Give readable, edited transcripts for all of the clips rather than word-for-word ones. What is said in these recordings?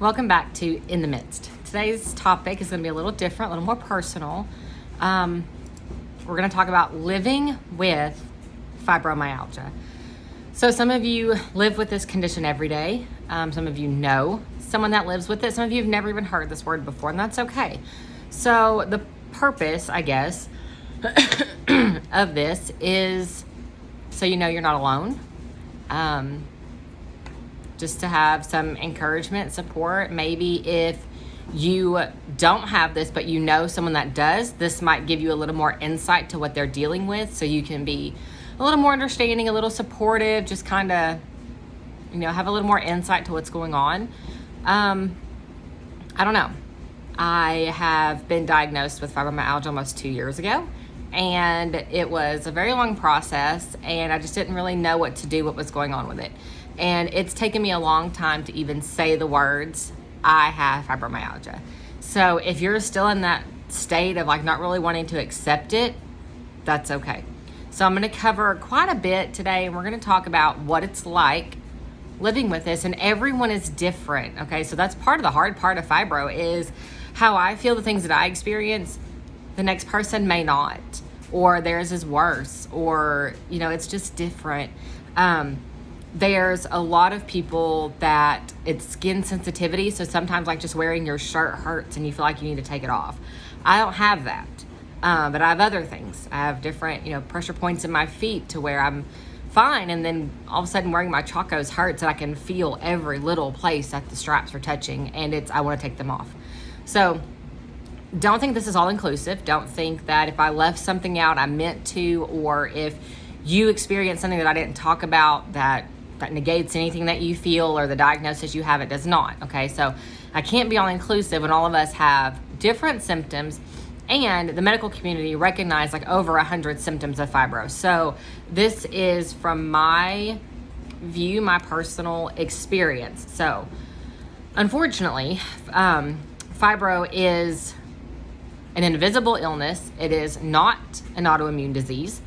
Welcome back to In the Midst. Today's topic is going to be a little different, a little more personal. We're going to talk about living with fibromyalgia. So some of you live with this condition every day. Some of you know someone that lives with it. Some of you have never even heard this word before, and that's okay. So the purpose, I guess, of this is so you know you're not alone. Just to have some encouragement, support. Maybe if you don't have this, but you know someone that does, this might give you a little more insight to what they're dealing with, so you can be a little more understanding, a little supportive, just kind of, have a little more insight to what's going on. I don't know. I have been diagnosed with fibromyalgia almost 2 years ago, and it was a very long process, and I just didn't really know what to do, what was going on with it. And it's taken me a long time to even say the words, I have fibromyalgia. So if you're still in that state of not really wanting to accept it, that's okay. So I'm going to cover quite a bit today, and we're going to talk about what it's like living with this. And everyone is different, okay? So that's part of the hard part of fibro, is how I feel the things that I experience, the next person may not, or theirs is worse, or, it's just different. There's a lot of people that it's skin sensitivity. So sometimes just wearing your shirt hurts and you feel like you need to take it off. I don't have that. But I have other things. I have different, pressure points in my feet to where I'm fine. And then all of a sudden wearing my chacos hurts, and I can feel every little place that the straps are touching, and I want to take them off. So don't think this is all inclusive. Don't think that if I left something out, I meant to, or if you experience something that I didn't talk about that negates anything that you feel or the diagnosis you have. It does not. Okay. So I can't be all inclusive when all of us have different symptoms, and the medical community recognize over 100 symptoms of fibro. So this is from my view, my personal experience. So unfortunately, fibro is an invisible illness. It is not an autoimmune disease.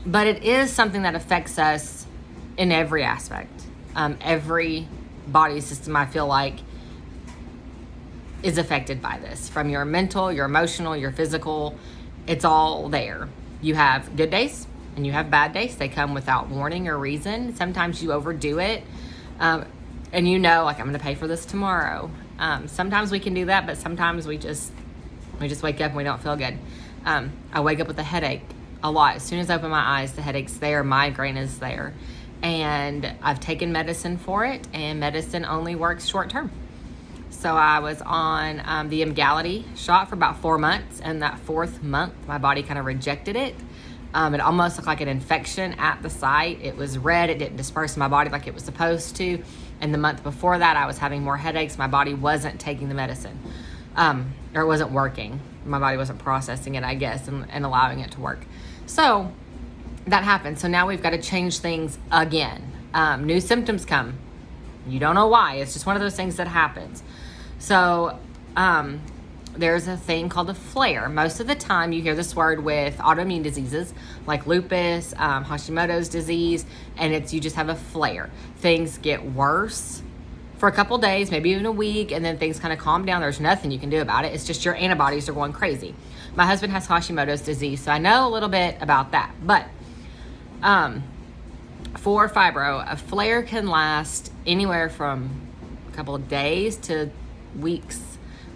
But it is something that affects us in every aspect. Every body system, I feel like, is affected by this. From your mental, your emotional, your physical, it's all there. You have good days and you have bad days. They come without warning or reason. Sometimes you overdo it. And I'm going to pay for this tomorrow. Sometimes we can do that, but sometimes we just wake up and we don't feel good. I wake up with a headache a lot. As soon as I open my eyes, the headache's there, migraine is there. And I've taken medicine for it, and medicine only works short term. So I was on the Emgality shot for about 4 months, and that 4th month, my body kind of rejected it. It almost looked like an infection at the site. It was red. It didn't disperse in my body like it was supposed to. And the month before that, I was having more headaches. My body wasn't taking the medicine, or it wasn't working. My body wasn't processing it, I guess, and allowing it to work. So that happened. So now we've got to change things again. New symptoms come. You don't know why. It's just one of those things that happens. So there's a thing called a flare. Most of the time you hear this word with autoimmune diseases like lupus, Hashimoto's disease, and you just have a flare. Things get worse for a couple days, maybe even a week, and then things kind of calm down. There's nothing you can do about it. It's just your antibodies are going crazy. My husband has Hashimoto's disease, so I know a little bit about that. But for fibro, a flare can last anywhere from a couple of days to weeks.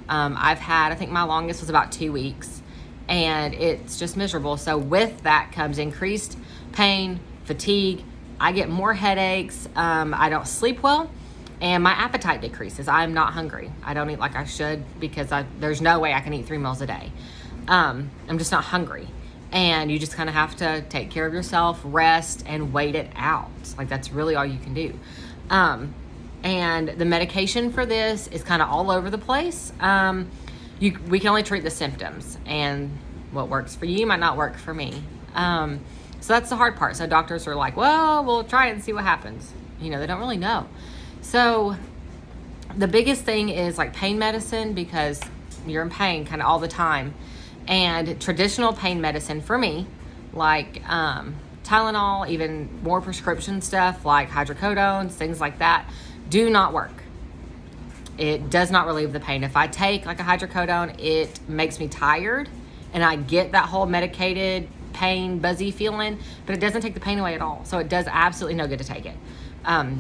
I think my longest was about 2 weeks, and it's just miserable. So with that comes increased pain, fatigue. I get more headaches. I don't sleep well, and my appetite decreases. I'm not hungry. I don't eat like I should, because there's no way I can eat 3 meals a day. I'm just not hungry. And you just kind of have to take care of yourself, rest, and wait it out. That's really all you can do. And the medication for this is kind of all over the place. We can only treat the symptoms, and what works for you might not work for me. So that's the hard part. So doctors are like, well, we'll try it and see what happens. They don't really know. So the biggest thing is pain medicine, because you're in pain kind of all the time. And traditional pain medicine for me, Tylenol, even more prescription stuff like hydrocodones, things like that, do not work. It does not relieve the pain. If I take like a hydrocodone, it makes me tired, and I get that whole medicated pain, buzzy feeling, but it doesn't take the pain away at all. So it does absolutely no good to take it.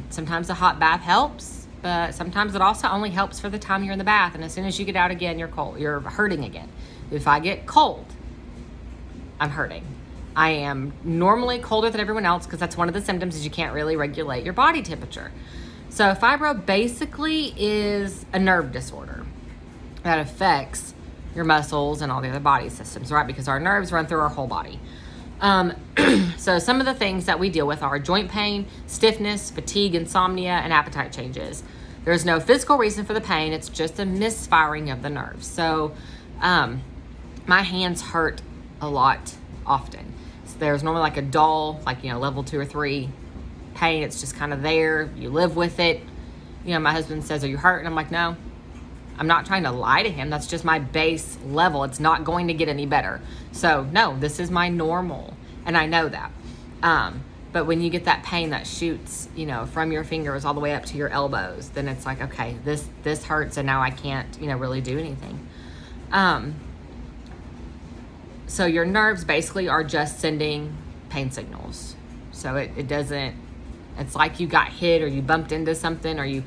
Sometimes a hot bath helps, but sometimes it also only helps for the time you're in the bath. And as soon as you get out again, you're cold. You're hurting again. If I get cold, I'm hurting. I am normally colder than everyone else because that's one of the symptoms is you can't really regulate your body temperature. So fibro basically is a nerve disorder that affects your muscles and all the other body systems, right? Because our nerves run through our whole body. So some of the things that we deal with are joint pain, stiffness, fatigue, insomnia, and appetite changes. There's no physical reason for the pain. It's just a misfiring of the nerves. So my hands hurt a lot often. So there's normally like a dull, like, level 2 or 3 pain. It's just kind of there. You live with it. My husband says, "Are you hurt?" And I'm like, "No, I'm not trying to lie to him. That's just my base level. It's not going to get any better. So no, this is my normal." And I know that. But when you get that pain that shoots, from your fingers all the way up to your elbows, then it's like, okay, this hurts, and now I can't, really do anything. So your nerves basically are just sending pain signals. So it doesn't, it's like you got hit or you bumped into something or you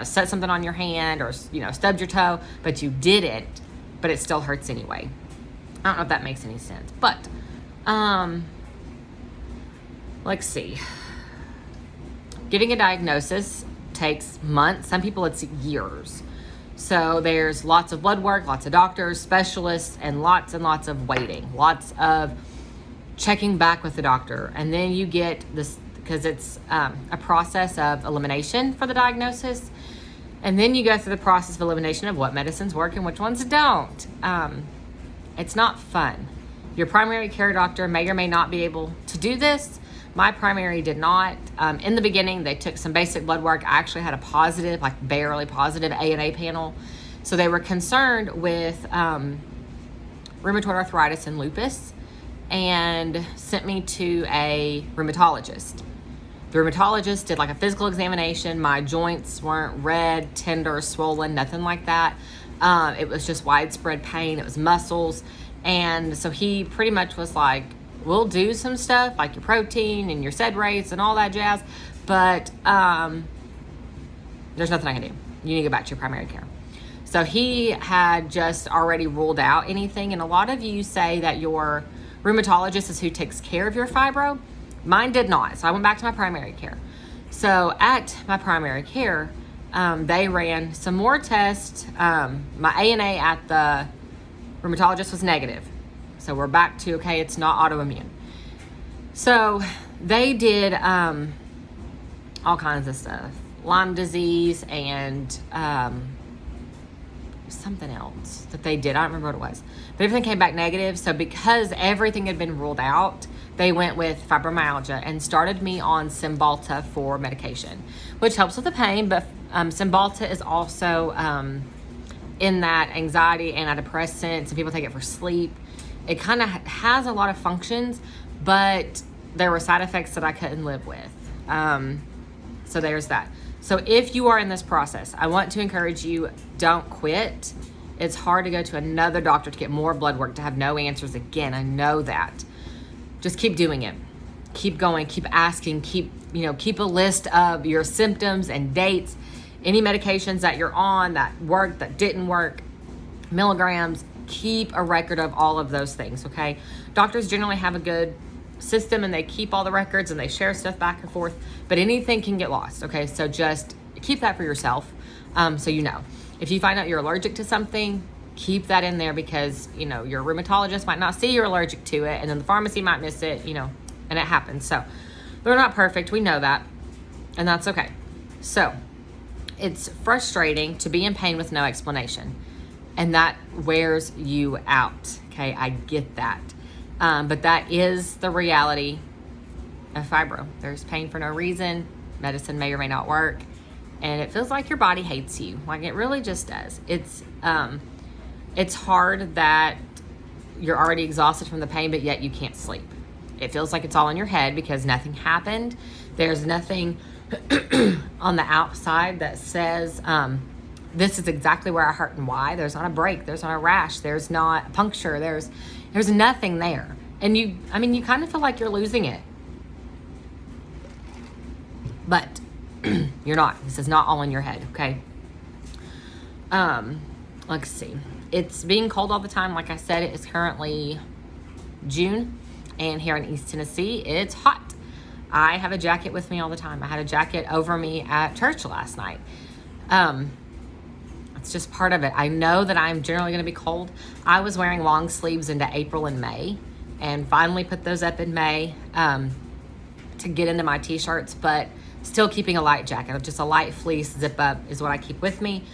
set something on your hand or, stubbed your toe, but you didn't, but it still hurts anyway. I don't know if that makes any sense, but, let's see. Getting a diagnosis takes months. Some people it's years. So there's lots of blood work, lots of doctors, specialists, and lots of waiting, lots of checking back with the doctor. And then you get this, because it's a process of elimination for the diagnosis. And then you go through the process of elimination of what medicines work and which ones don't. It's not fun. Your primary care doctor may or may not be able to do this. My primary did not. In the beginning, they took some basic blood work. I actually had a positive, like barely positive ANA panel. So they were concerned with rheumatoid arthritis and lupus and sent me to a rheumatologist. The rheumatologist did like a physical examination. My joints weren't red, tender, swollen, nothing like that. It was just widespread pain. It was muscles. And so he pretty much was like, "We'll do some stuff like your protein and your sed rates and all that jazz, but there's nothing I can do. You need to go back to your primary care." So he had just already ruled out anything. And a lot of you say that your rheumatologist is who takes care of your fibro. Mine did not. So I went back to my primary care. So at my primary care, they ran some more tests. My ANA at the rheumatologist was negative. So we're back to, okay, it's not autoimmune. So they did all kinds of stuff. Lyme disease and something else that they did. I don't remember what it was. But everything came back negative. So because everything had been ruled out, they went with fibromyalgia and started me on Cymbalta for medication, which helps with the pain. But Cymbalta is also in that anxiety antidepressant. Some people take it for sleep. It kind of has a lot of functions, but there were side effects that I couldn't live with. So there's that. So if you are in this process, I want to encourage you, don't quit. It's hard to go to another doctor to get more blood work, to have no answers again. I know that. Just keep doing it. Keep going, keep asking, keep a list of your symptoms and dates, any medications that you're on that worked, that didn't work, milligrams. Keep a record of all of those things, okay? Doctors generally have a good system and they keep all the records and they share stuff back and forth, but anything can get lost, okay? So just keep that for yourself, so you know. If you find out you're allergic to something, keep that in there because, your rheumatologist might not see you're allergic to it, and then the pharmacy might miss it, and it happens. So they're not perfect, we know that, and that's okay. So it's frustrating to be in pain with no explanation. And that wears you out, okay? I get that. But that is the reality of fibro. There's pain for no reason. Medicine may or may not work. And it feels like your body hates you. Like it really just does. It's hard that you're already exhausted from the pain, but yet you can't sleep. It feels like it's all in your head because nothing happened. There's nothing on the outside that says this is exactly where I hurt and why. There's not a break. There's not a rash. There's not a puncture. There's nothing there. And you kind of feel like you're losing it. But you're not. This is not all in your head, okay? Let's see. It's being cold all the time. Like I said, it is currently June. And here in East Tennessee, it's hot. I have a jacket with me all the time. I had a jacket over me at church last night. It's just part of it. I know that I'm generally going to be cold. I was wearing long sleeves into April and May, and finally put those up in May to get into my t-shirts, but still keeping a light jacket. Just a light fleece zip up is what I keep with me.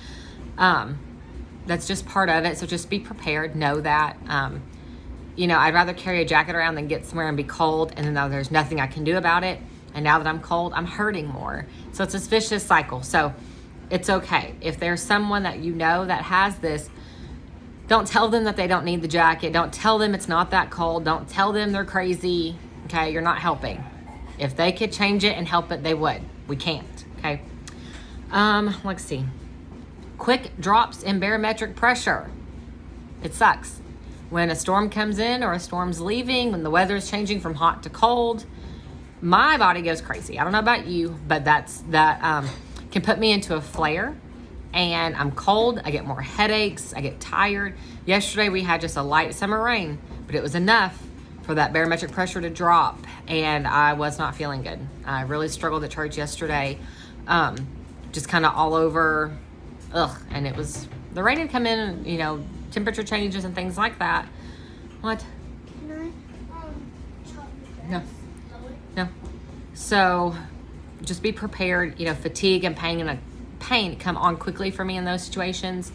That's just part of it. So just be prepared. Know that. I'd rather carry a jacket around than get somewhere and be cold, and then there's nothing I can do about it. And now that I'm cold, I'm hurting more. So it's this vicious cycle. So it's okay. If there's someone that you know that has this, don't tell them that they don't need the jacket. Don't tell them it's not that cold. Don't tell them they're crazy. Okay, you're not helping. If they could change it and help it, they would. We can't. Okay. Let's see. Quick drops in barometric pressure. It sucks. When a storm comes in or a storm's leaving, when the weather is changing from hot to cold, my body goes crazy. I don't know about you, but that can put me into a flare, and I'm cold. I get more headaches. I get tired. Yesterday we had just a light summer rain, but it was enough for that barometric pressure to drop, and I was not feeling good. I really struggled at church yesterday, just kind of all over. And it was, the rain had come in, temperature changes and things like that. What? Can I No. No. So just be prepared. Fatigue and pain come on quickly for me in those situations.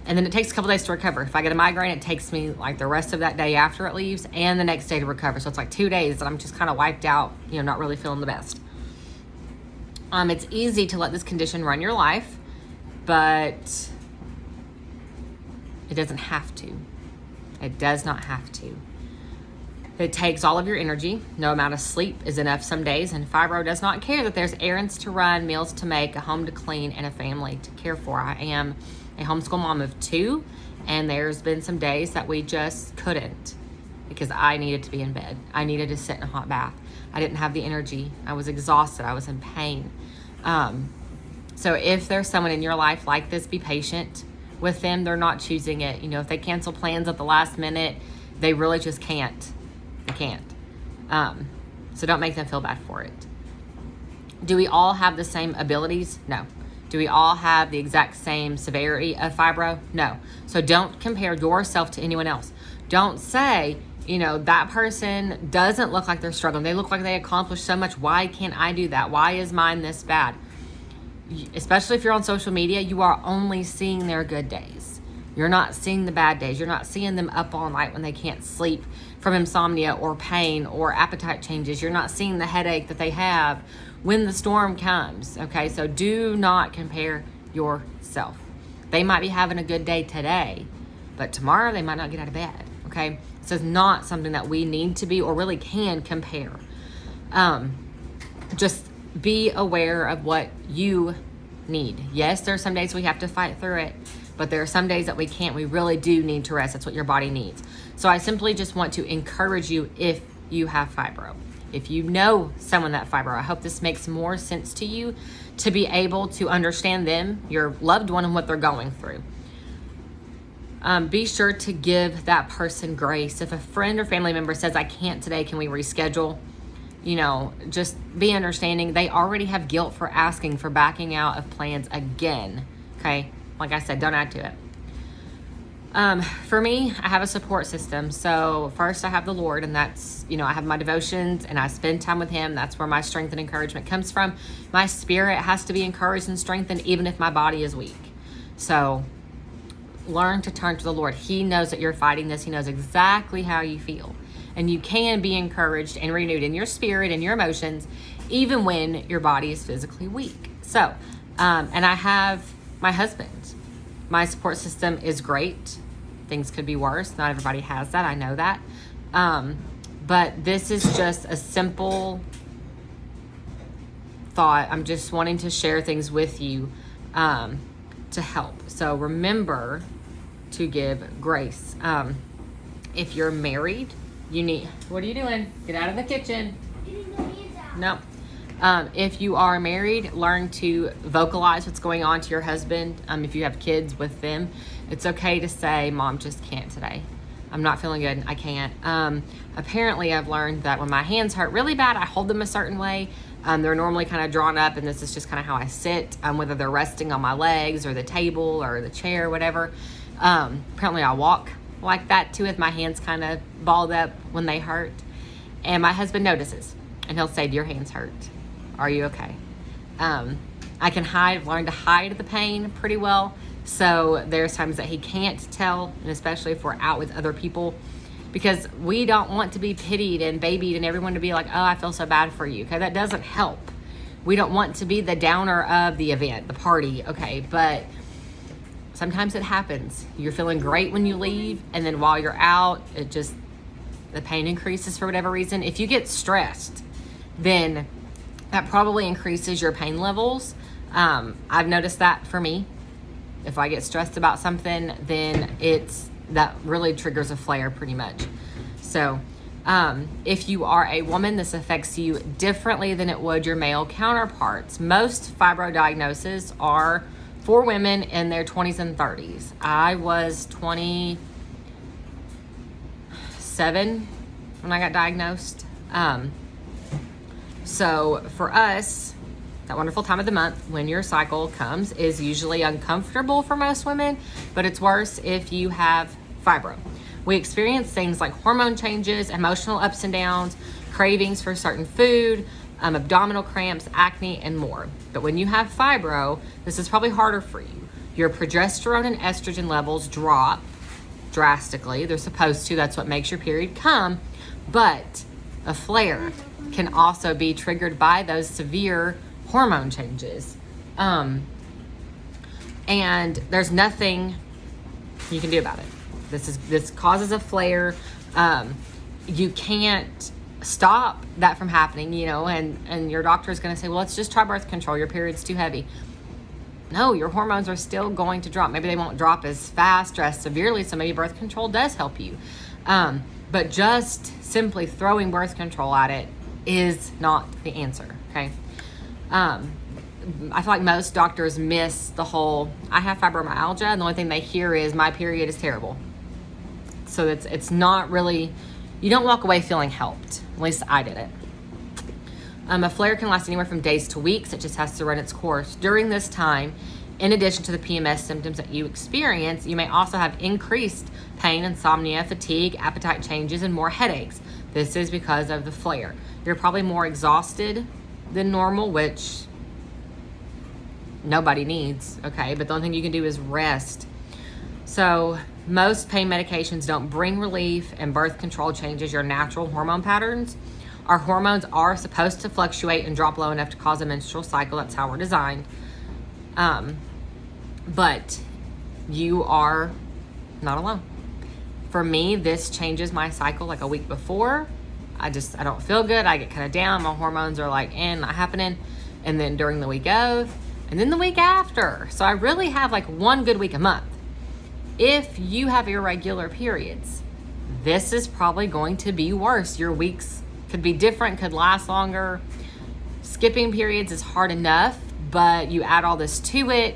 And then it takes a couple days to recover. If I get a migraine, it takes me like the rest of that day after it leaves and the next day to recover. So it's like 2 days that I'm just kind of wiped out, not really feeling the best. It's easy to let this condition run your life, but it doesn't have to. It does not have to. It takes all of your energy. No amount of sleep is enough some days, and Fibro does not care that there's errands to run, meals to make, a home to clean, and a family to care for. I am a homeschool mom of 2, and there's been some days that we just couldn't because I needed to be in bed. I needed to sit in a hot bath. I didn't have the energy. I was exhausted. I was in pain. So if there's someone in your life like this, be patient with them. They're not choosing it. If they cancel plans at the last minute, they really just can't. They can't. So don't make them feel bad for it. Do we all have the same abilities? No. Do we all have the exact same severity of fibro? No. So don't compare yourself to anyone else. Don't say, that person doesn't look like they're struggling. They look like they accomplished so much. Why can't I do that? Why is mine this bad? Especially if you're on social media, you are only seeing their good days. You're not seeing the bad days. You're not seeing them up all night when they can't sleep from insomnia or pain or appetite changes. You're not seeing the headache that they have when the storm comes. Okay, so do not compare yourself. They might be having a good day today, but tomorrow they might not get out of bed. Okay, this is not something that we need to be or really can compare. Just be aware of what you need. Yes, there are some days we have to fight through it, but there are some days that we can't. We really do need to rest. That's what your body needs. So I simply just want to encourage you if you have fibro. If you know someone that fibro, I hope this makes more sense to you to be able to understand them, your loved one, and what they're going through. Be sure to give that person grace. If a friend or family member says, I can't today, can we reschedule? Just be understanding. They already have guilt for asking for backing out of plans again. Okay. Like I said, don't add to it. For me, I have a support system. So first I have the Lord, and that's, I have my devotions and I spend time with him. That's where my strength and encouragement comes from. My spirit has to be encouraged and strengthened even if my body is weak. So learn to turn to the Lord. He knows that you're fighting this. He knows exactly how you feel. And you can be encouraged and renewed in your spirit and your emotions, even when your body is physically weak. So, and I have my husband. My support system is great. Things could be worse. Not everybody has that. I know that. But this is just a simple thought. I'm just wanting to share things with you. to help. So remember to give grace. If you're married, you need, what are you doing? Get out of the kitchen. No. If you are married, learn to vocalize what's going on to your husband. If you have kids with them, it's okay to say, Mom just can't today. I'm not feeling good. I can't. Apparently, I've learned that when my hands hurt really bad, I hold them a certain way. They're normally kind of drawn up, and this is just kind of how I sit, whether they're resting on my legs or the table or the chair, whatever. Apparently, I walk like that too, with my hands kind of balled up when they hurt. And my husband notices, and he'll say, your hands hurt. Are you okay? I can learn to hide the pain pretty well. So there's times that he can't tell, and especially if we're out with other people, because we don't want to be pitied and babied and everyone to be like, oh, I feel so bad for you. Okay, that doesn't help. We don't want to be the downer of the event, the party. Okay, but sometimes it happens. You're feeling great when you leave, and then while you're out, the pain increases for whatever reason. If you get stressed, then that probably increases your pain levels. I've noticed that for me. If I get stressed about something, then that really triggers a flare pretty much. So if you are a woman, this affects you differently than it would your male counterparts. Most fibro diagnoses are for women in their 20s and 30s. I was 27 when I got diagnosed. So for us, that wonderful time of the month when your cycle comes is usually uncomfortable for most women, but it's worse if you have fibro. We experience things like hormone changes, emotional ups and downs, cravings for certain food, abdominal cramps, acne, and more. But when you have fibro, this is probably harder for you. Your progesterone and estrogen levels drop drastically. They're supposed to. That's what makes your period come. But a flare can also be triggered by those severe hormone changes. And there's nothing you can do about it. This causes a flare. You can't stop that from happening, and your doctor is going to say, well, let's just try birth control. Your period's too heavy. No, your hormones are still going to drop. Maybe they won't drop as fast or as severely, so maybe birth control does help you. But just simply throwing birth control at it is not the answer, okay? I feel like most doctors miss the whole, I have fibromyalgia, and the only thing they hear is my period is terrible. So it's not really, you don't walk away feeling helped. At least I didn't. A flare can last anywhere from days to weeks. It just has to run its course. During this time, in addition to the PMS symptoms that you experience, you may also have increased pain, insomnia, fatigue, appetite changes, and more headaches. This is because of the flare. You're probably more exhausted than normal, which nobody needs, okay? But the only thing you can do is rest. So most pain medications don't bring relief, and birth control changes your natural hormone patterns. Our hormones are supposed to fluctuate and drop low enough to cause a menstrual cycle. That's how we're designed. But you are not alone. For me, this changes my cycle like a week before. I don't feel good. I get kind of down. My hormones are like, not happening. And then during the week of, and then the week after. So I really have like one good week a month. If you have irregular periods, this is probably going to be worse. Your weeks could be different, could last longer. Skipping periods is hard enough, but you add all this to it,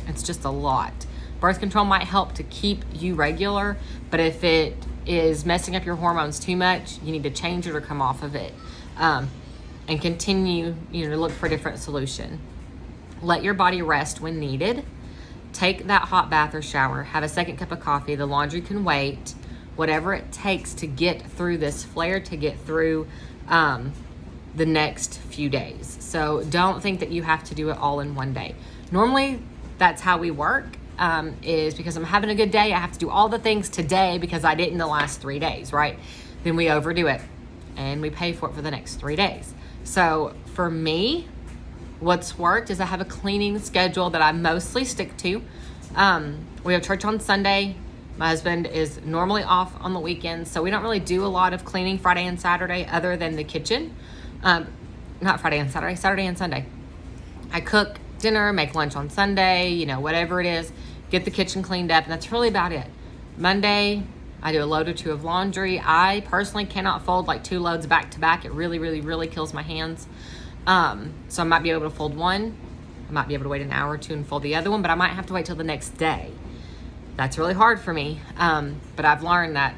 it's just a lot. Birth control might help to keep you regular, but if it is messing up your hormones too much, you need to change it or come off of it, and continue, to look for a different solution. Let your body rest when needed. Take that hot bath or shower. Have a second cup of coffee. The laundry can wait. Whatever it takes to get through this flare, to get through the next few days. So don't think that you have to do it all in one day. Normally, that's how we work, is because I'm having a good day, I have to do all the things today because I didn't the last 3 days, right? Then we overdo it, and we pay for it for the next 3 days. So for me, what's worked is I have a cleaning schedule that I mostly stick to. We have church on Sunday. My husband is normally off on the weekends, so we don't really do a lot of cleaning Friday and Saturday other than the kitchen. Not Friday and Saturday, Saturday and Sunday. I cook dinner, make lunch on Sunday, you know, whatever it is, get the kitchen cleaned up. And that's really about it. Monday, I do a load or two of laundry. I personally cannot fold like 2 loads back to back. It really, really, really kills my hands. So I might be able to fold one. I might be able to wait an hour or two and fold the other one, but I might have to wait till the next day. That's really hard for me. But I've learned that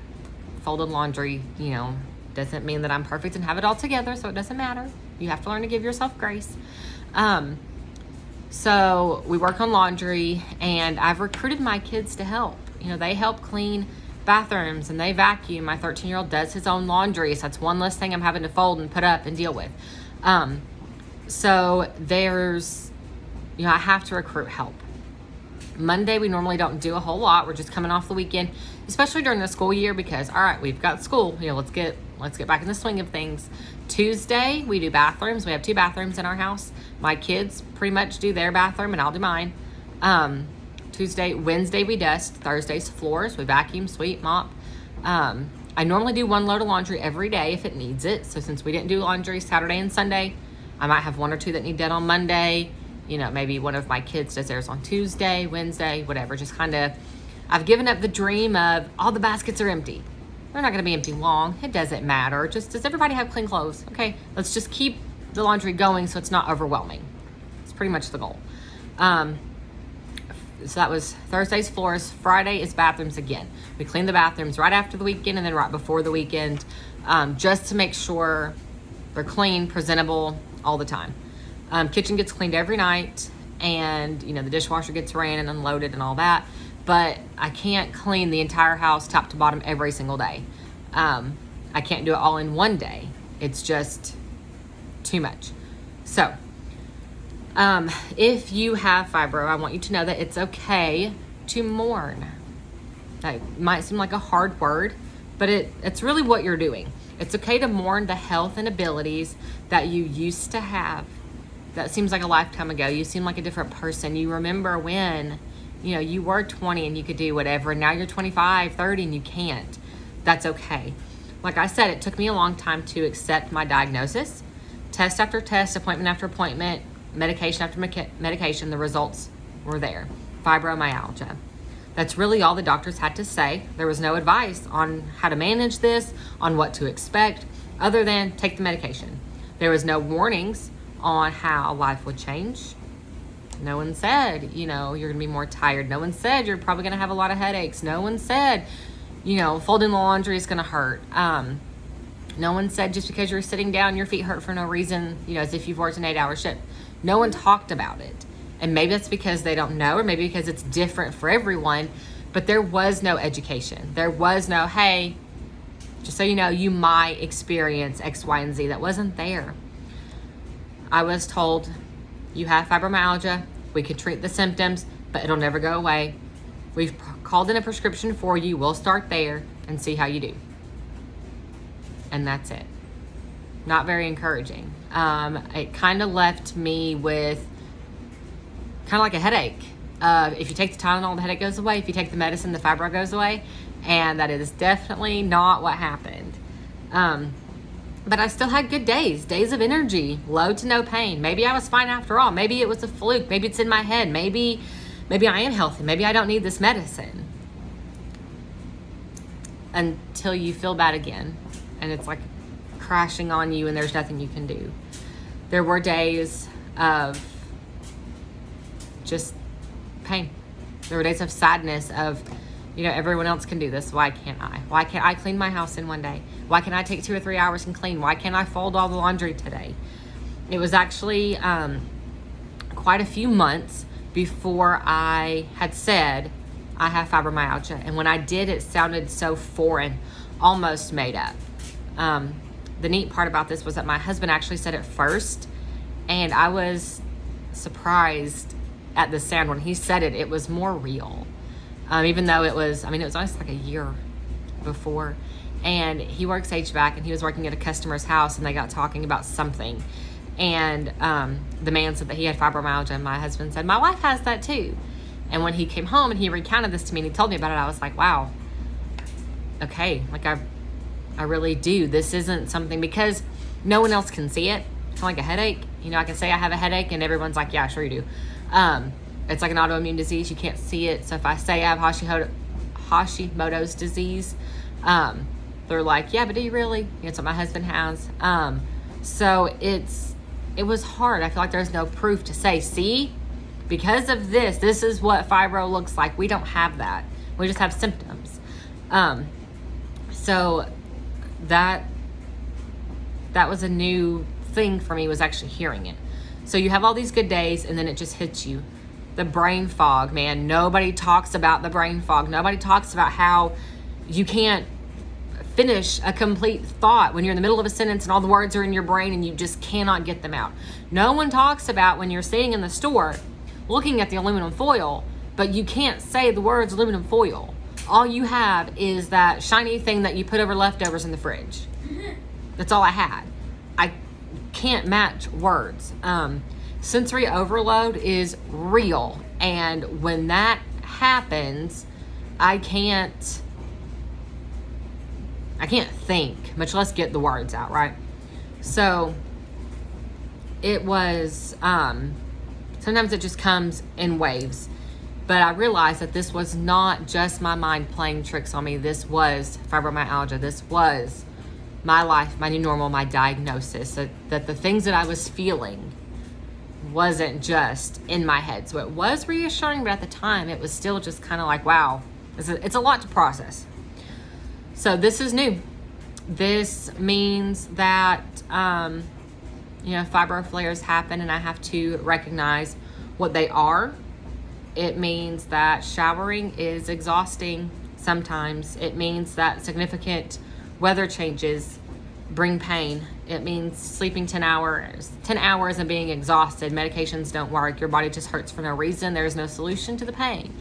folded laundry, you know, doesn't mean that I'm perfect and have it all together, so it doesn't matter. You have to learn to give yourself grace. So we work on laundry, and I've recruited my kids to help. You know, they help clean bathrooms and they vacuum. My 13-year-old does his own laundry, so that's one less thing I'm having to fold and put up and deal with. So there's, you know, I have to recruit help. Monday, we normally don't do a whole lot. We're just coming off the weekend, especially during the school year, because, all right, we've got school. You know, let's get back in the swing of things. Tuesday, we do bathrooms. We have 2 bathrooms in our house. My kids pretty much do their bathroom, and I'll do mine. Wednesday, we dust. Thursday's floors. We vacuum, sweep, mop. I normally do 1 load of laundry every day if it needs it. So since we didn't do laundry Saturday and Sunday, I might have 1 or 2 that need done on Monday. You know, maybe one of my kids does theirs on Tuesday, Wednesday, whatever. Just kind of, I've given up the dream of all the baskets are empty. They're not going to be empty long. It doesn't matter. Just, does everybody have clean clothes? Okay, let's just keep the laundry going so it's not overwhelming. It's pretty much the goal. So that was Thursday's floors. Friday is bathrooms again. We clean the bathrooms right after the weekend and then right before the weekend, just to make sure they're clean, presentable all the time. Kitchen gets cleaned every night, and you know, the dishwasher gets ran and unloaded and all that, but I can't clean the entire house top to bottom every single day. I can't do it all in one day. It's just too much. So if you have fibro, I want you to know that it's okay to mourn. That might seem like a hard word, but it's really what you're doing. It's okay to mourn the health and abilities that you used to have. That seems like a lifetime ago. You seem like a different person. You remember when, you know, you were 20 and you could do whatever, and now you're 25, 30 and you can't. That's okay. Like I said, it took me a long time to accept my diagnosis. Test after test, appointment after appointment, medication after medication, the results were there. Fibromyalgia. That's really all the doctors had to say. There was no advice on how to manage this, on what to expect, other than take the medication. There was no warnings on how life would change. No one said, you know, you're gonna be more tired. No one said you're probably gonna have a lot of headaches. No one said, you know, folding the laundry is gonna hurt. No one said just because you're sitting down, your feet hurt for no reason, you know, as if you've worked an 8-hour shift. No one talked about it. And maybe that's because they don't know, or maybe because it's different for everyone, but there was no education. There was no, hey, just so you know, you might experience X, Y, and Z. That wasn't there. I was told, you have fibromyalgia, we could treat the symptoms, but it'll never go away. We've called in a prescription for you. We'll start there and see how you do. And that's it. Not very encouraging. It kind of left me with kind of like a headache. If you take the Tylenol, the headache goes away. If you take the medicine, the fibro goes away. And that is definitely not what happened. But I still had good days of energy, low to no pain. Maybe I was fine after all. Maybe it was a fluke. Maybe it's in my head. Maybe I am healthy. Maybe I don't need this medicine. Until you feel bad again. And it's like crashing on you and there's nothing you can do. There were days of just pain. There were days of sadness of, you know, everyone else can do this. Why can't I? Why can't I clean my house in one day? Why can't I take 2 or 3 hours and clean? Why can't I fold all the laundry today? It was actually quite a few months before I had said I have fibromyalgia. And when I did, it sounded so foreign, almost made up. The neat part about this was that my husband actually said it first, and I was surprised at the sound. When he said it, it was more real. Even though it was almost like a year before. And he works HVAC, and he was working at a customer's house, and they got talking about something. And the man said that he had fibromyalgia, and my husband said, my wife has that too. And when he came home and he recounted this to me and he told me about it, I was like, wow, okay, like I really do. This isn't something, because no one else can see it. It's kind of like a headache. You know, I can say I have a headache and everyone's like, yeah, sure you do. It's like an autoimmune disease. You can't see it. So if I say I have Hashimoto's disease, they're like, yeah, but do you really? It's what my husband has. So it was hard. I feel like there's no proof to say, see, because of this is what fibro looks like. We don't have that. We just have symptoms. So that was a new thing for me, was actually hearing it. So you have all these good days and then it just hits you. The brain fog, man. Nobody talks about the brain fog. Nobody talks about how you can't finish a complete thought when you're in the middle of a sentence and all the words are in your brain and you just cannot get them out. No one talks about when you're sitting in the store looking at the aluminum foil, but you can't say the words aluminum foil. All you have is that shiny thing that you put over leftovers in the fridge. That's all I had. I can't match words. Sensory overload is real. And when that happens, I can't think, much less get the words out, right? So it was, sometimes it just comes in waves. But I realized that this was not just my mind playing tricks on me. This was fibromyalgia. This was my life, my new normal, my diagnosis. That the things that I was feeling wasn't just in my head. So it was reassuring, but at the time it was still just kind of like, wow, it's a lot to process. So this is new. This means that, fibro flares happen and I have to recognize what they are. It means that showering is exhausting sometimes. It means that significant weather changes bring pain. It means sleeping 10 hours and being exhausted. Medications don't work. Your body just hurts for no reason. There's no solution to the pain.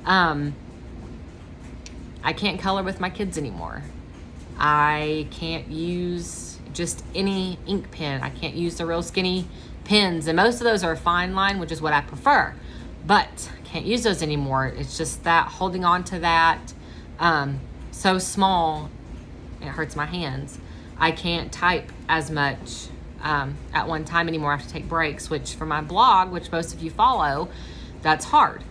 I can't color with my kids anymore. I can't use just any ink pen. I can't use the real skinny pens. And most of those are a fine line, which is what I prefer. But I can't use those anymore. It's just that holding on to that so small, it hurts my hands. I can't type as much at one time anymore. I have to take breaks, which for my blog, which most of you follow, that's hard.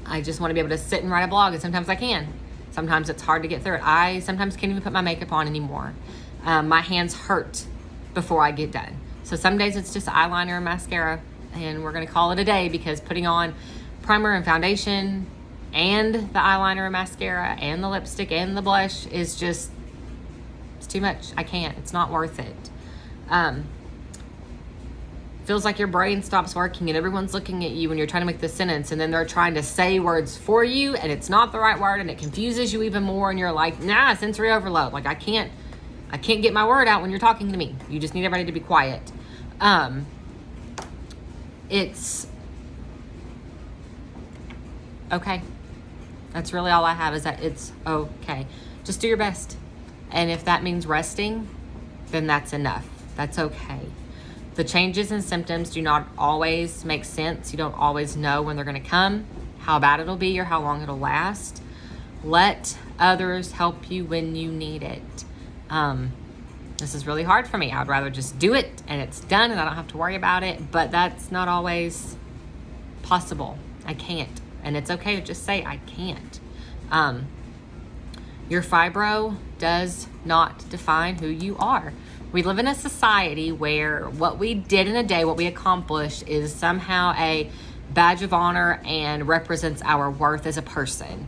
I just want to be able to sit and write a blog, and sometimes I can. Sometimes it's hard to get through it. I sometimes can't even put my makeup on anymore. My hands hurt before I get done. So some days it's just eyeliner and mascara, and we're going to call it a day, because putting on primer and foundation and the eyeliner and mascara and the lipstick and the blush is just, it's too much. I can't. It's not worth it. Feels like your brain stops working and everyone's looking at you when you're trying to make the sentence, and then they're trying to say words for you and it's not the right word, and it confuses you even more, and you're like, nah, sensory overload. Like I can't get my word out when you're talking to me. You just need everybody to be quiet. It's okay. That's really all I have, is that it's okay. Just do your best. And if that means resting, then that's enough. That's okay. The changes in symptoms do not always make sense. You don't always know when they're going to come, how bad it'll be, or how long it'll last. Let others help you when you need it. This is really hard for me. I'd rather just do it and it's done and I don't have to worry about it, but that's not always possible. I can't. And it's okay to just say I can't. Your fibro does not define who you are. We live in a society where what we did in a day, what we accomplished, is somehow a badge of honor and represents our worth as a person.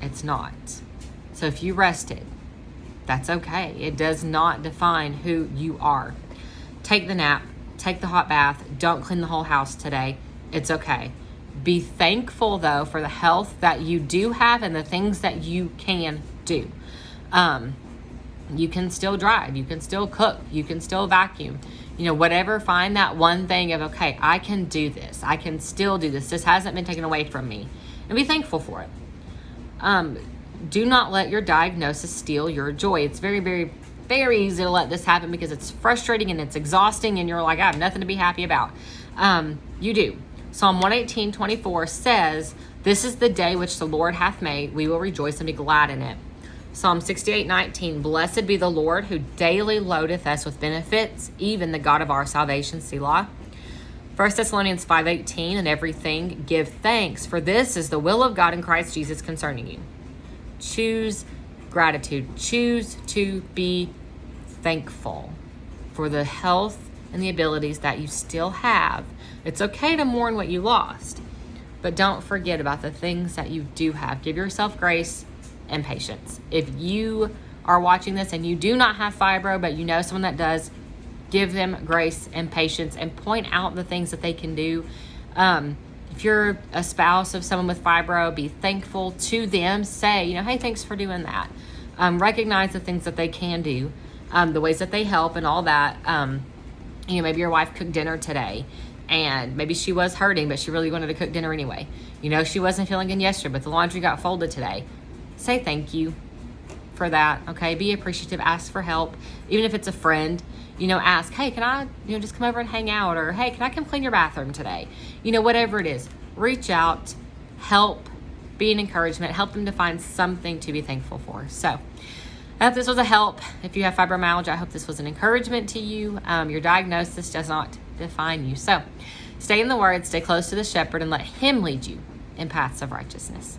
It's not. So if you rested, that's okay. It does not define who you are. Take the nap, take the hot bath, don't clean the whole house today. It's okay. Be thankful though for the health that you do have and the things that you can do. You can still drive, you can still cook, you can still vacuum, whatever. Find that one thing of, okay, I can do this. I can still do this. This hasn't been taken away from me, and be thankful for it. Do not let your diagnosis steal your joy. It's very, very, very easy to let this happen because it's frustrating and it's exhausting and you're like, I have nothing to be happy about. You do. Psalm 118:24 says, this is the day which the Lord hath made. We will rejoice and be glad in it. Psalm 68:19, blessed be the Lord who daily loadeth us with benefits, even the God of our salvation, Selah. 1 Thessalonians 5:18, "In everything give thanks, for this is the will of God in Christ Jesus concerning you." Choose gratitude. Choose to be thankful for the health and the abilities that you still have. It's okay to mourn what you lost, but don't forget about the things that you do have. Give yourself grace and patience. If you are watching this and you do not have fibro, but you know someone that does, give them grace and patience and point out the things that they can do. If you're a spouse of someone with fibro, be thankful to them. Say, hey, thanks for doing that. Recognize the things that they can do, the ways that they help and all that. Maybe your wife cooked dinner today and maybe she was hurting, but she really wanted to cook dinner anyway. She wasn't feeling good yesterday, but the laundry got folded today. Say thank you for that, okay? Be appreciative. Ask for help. Even if it's a friend, ask, hey, can I, just come over and hang out? Or, hey, can I come clean your bathroom today? Whatever it is, reach out, help, be an encouragement, help them to find something to be thankful for. So I hope this was a help. If you have fibromyalgia, I hope this was an encouragement to you. Your diagnosis does not define you. So stay in the Word, stay close to the shepherd, and let him lead you in paths of righteousness.